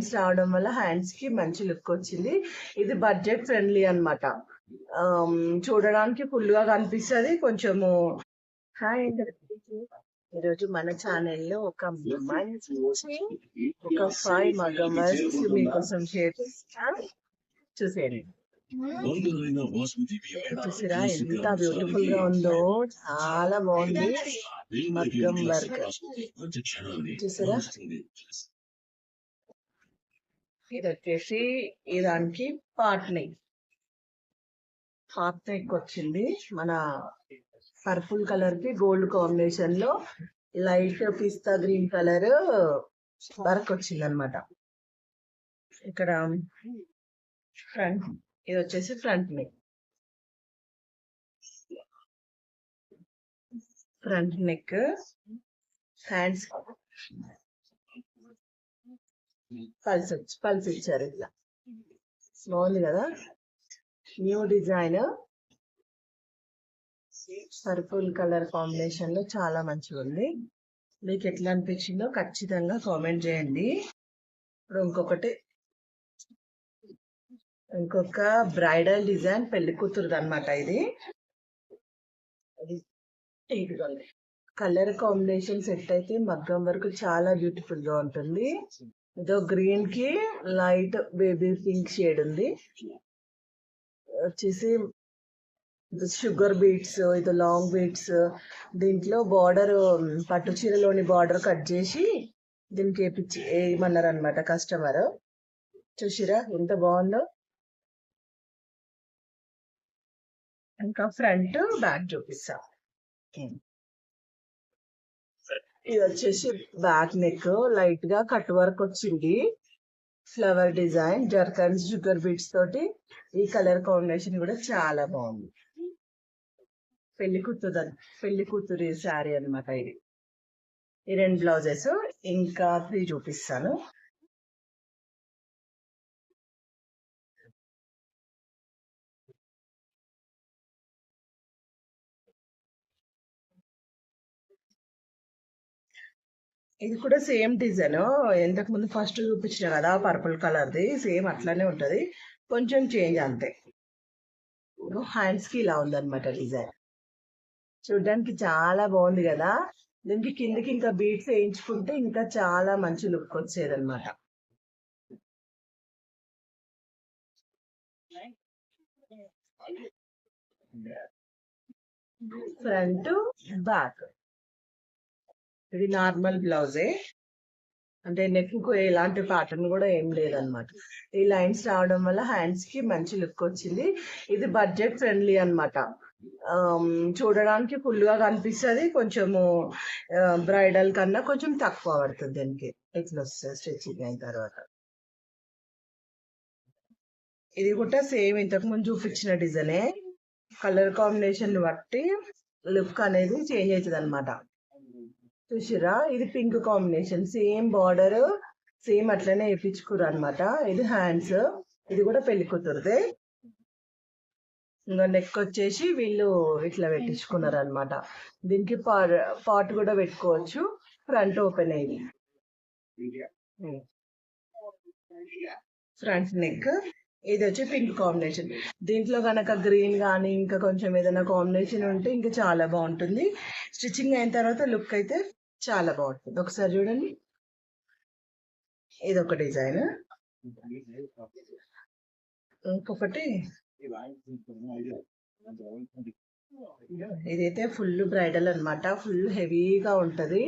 Lines రావడం వల్ల hands కి మంచి లుక్ వచ్చింది. ఇది బడ్జెట్ ఫ్రెండ్లీ అన్నమాట. చూడడానికి ఫుల్ గా కనిపిస్తుంది కొంచెము. హాయ్ ఈరోజు మన ఛానల్లో ఒక మంచి ఒక 5 మగ్గం వర్క్స్ మీకోసం షేర్ చేస్తాను, చూసేయండి. చూసారా ఎంత బ్యూటిఫుల్ గా ఉందో, చాలా బాగుంది మగ్గం వర్క్. చూసారా, ఇది వచ్చేసి దానికి పార్ట్ నెక్ వచ్చింది. మన పర్పుల్ కలర్ కి గోల్డ్ కాంబినేషన్ లో లైట్ పిస్తా గ్రీన్ కలర్ వర్క్ వచ్చింది అనమాట. ఇక్కడ ఫ్రంట్, ఇది వచ్చేసి ఫ్రంట్ నెక్, హ్యాండ్స్ పల్స్ ఇచ్చారు. ఇట్లా బాగుంది కదా, new design purple colour combination లో చాలా మంచిగా ఉంది. మీకు ఎట్లా అనిపించిందో ఖచ్చితంగా కామెంట్ చేయండి. ఇప్పుడు ఇంకొక బ్రైడల్ డిజైన్ పెళ్లి కూతురుది అనమాట. ఇది కలర్ కాంబినేషన్ సెట్ అయితే మగ్గం వరకు చాలా బ్యూటిఫుల్ గా ఉంటుంది. ఇదో గ్రీన్ కి లైట్ బేబీ పింక్ షేడ్ ఉంది. వచ్చేసి షుగర్ బీట్స్, ఇది లాంగ్ బీట్స్. దీంట్లో బార్డర్ పట్టు చీరలోని బార్డర్ కట్ చేసి దీనికి వేయమన్నారు అనమాట కస్టమర్. చూసిరా ఎంత బాగుందో. ఇంకా ఫ్రంట్ బ్యాక్ చూపిస్తా. ఇది వచ్చేసి బ్యాక్ నెక్, లైట్ గా కట్ వర్క్ వచ్చింది, flower design, zircons, sugar beads తోటి. ఈ కలర్ కాంబినేషన్ కూడా చాలా బాగుంది. పెళ్లి కూతురి శారీ అనమాట ఇది. ఈ 2 బ్లౌజెస్, ఇంకా 3 చూపిస్తాను. ఇది కూడా సేమ్ డిజైన్, ఇంతకు ముందు ఫస్ట్ చూపించిన కదా పర్పుల్ కలర్ది, సేమ్ అట్లానే ఉంటది, కొంచెం చేంజ్ అంతే. హ్యాండ్స్ కి ఇలా ఉందన్నమాట డిజైన్. చూడడానికి చాలా బాగుంది కదా. దీనికి కిందకి ఇంకా బీట్స్ వేయించుకుంటే ఇంకా చాలా మంచి లుక్ వచ్చేది అనమాట. ఫ్రంట్ బ్యాక్, ఇది నార్మల్ బ్లౌజే, అంటే నెక్ కు ఎలాంటి ప్యాటర్న్ కూడా ఏం లేదనమాట. ఈ లైన్స్ రావడం వల్ల హ్యాండ్స్ కి మంచి లుక్ వచ్చింది. ఇది బడ్జెట్ ఫ్రెండ్లీ అనమాట. చూడడానికి ఫుల్ గా కనిపిస్తుంది, కొంచెము బ్రైడల్ కన్నా కొంచెం తక్కువ పడుతుంది దీనికి. ఇట్లా వస్తుంది స్టిచ్చింగ్ అయిన తర్వాత. ఇది కూడా సేమ్ ఇంతకు ముందు చూపించిన డిజైనే, కలర్ కాంబినేషన్ బట్టి లుక్ అనేది చేంజ్ అవుతుంది అనమాట. చూసిరా, ఇది pink combination, same border same అట్లనే వేయించుకురు అనమాట. ఇది హ్యాండ్స్, ఇది కూడా పెళ్లి కూతురుదే. ఇంకా నెక్ వచ్చేసి వీళ్ళు ఇట్లా పెట్టించుకున్నారు అనమాట. దీనికి పాట్ కూడా పెట్టుకోవచ్చు. ఫ్రంట్ ఓపెన్ అయింది, ఫ్రంట్ నెక్. ఇది వచ్చి పింక్ కాంబినేషన్. దీంట్లో కనుక గ్రీన్ కానీ ఇంకా కొంచెం ఏదైనా కాంబినేషన్ ఉంటే ఇంకా చాలా బాగుంటుంది. స్టిచ్చింగ్ అయిన తర్వాత లుక్ అయితే చాలా బాగుంటుంది. ఒకసారి చూడండి, ఇది ఒక డిజైన్. ఇంకొకటి ఇదైతే ఫుల్ బ్రైడల్ అనమాట, ఫుల్ హెవీగా ఉంటది.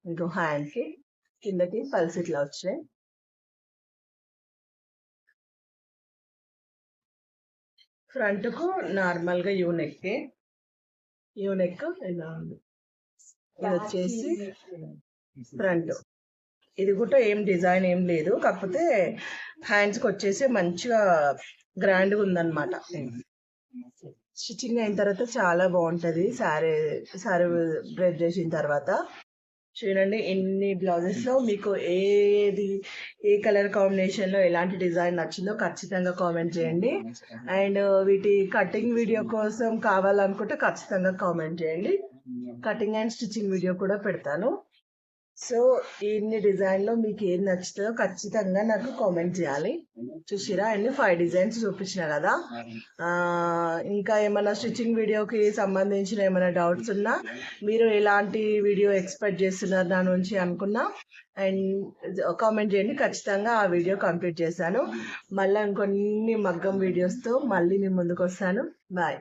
ఇంకో హ్యాండ్ కి కిందకి పల్స్ ఇట్లా వచ్చాయి. ఫ్రంట్ కు నార్మల్ గా యూనెక్ ఇలా ఉంది. ఇది వచ్చేసి ఫ్రంట్, ఇది కూడా ఏం డిజైన్ ఏం లేదు, కాకపోతే హ్యాండ్స్ కి వచ్చేసి మంచిగా గ్రాండ్గా ఉందన్నమాట. స్టిచ్చింగ్ అయిన తర్వాత చాలా బాగుంటది. సారీ డ్రెస్ చేసిన తర్వాత. చూడండి, ఎన్ని బ్లౌజెస్ లో మీకు ఏ కలర్ కాంబినేషన్ లో ఎలాంటి డిజైన్ నచ్చిందో ఖచ్చితంగా కామెంట్ చేయండి. అండ్ వీటి కటింగ్ వీడియో కోసం కావాలనుకుంటే ఖచ్చితంగా కామెంట్ చేయండి. కటింగ్ అండ్ స్టిచ్చింగ్ వీడియో కూడా పెడతాను. సో ఇన్ని డిజైన్లో మీకు ఏది నచ్చుతుందో ఖచ్చితంగా నాకు కామెంట్ చేయాలి. చూసిరా అన్ని 5 డిజైన్స్ చూపించిన కదా. ఇంకా ఏమైనా స్టిచ్చింగ్ వీడియోకి సంబంధించిన ఏమైనా డౌట్స్ ఉన్నా, మీరు ఎలాంటి వీడియో ఎక్స్పెక్ట్ చేస్తున్నారు నా నుంచి అనుకున్నా అండ్ కామెంట్ చేయండి. ఖచ్చితంగా ఆ వీడియో కంప్లీట్ చేశాను. మళ్ళీ ఇంకొన్ని మగ్గం వీడియోస్తో మళ్ళీ మీ ముందుకు వస్తాను. బాయ్.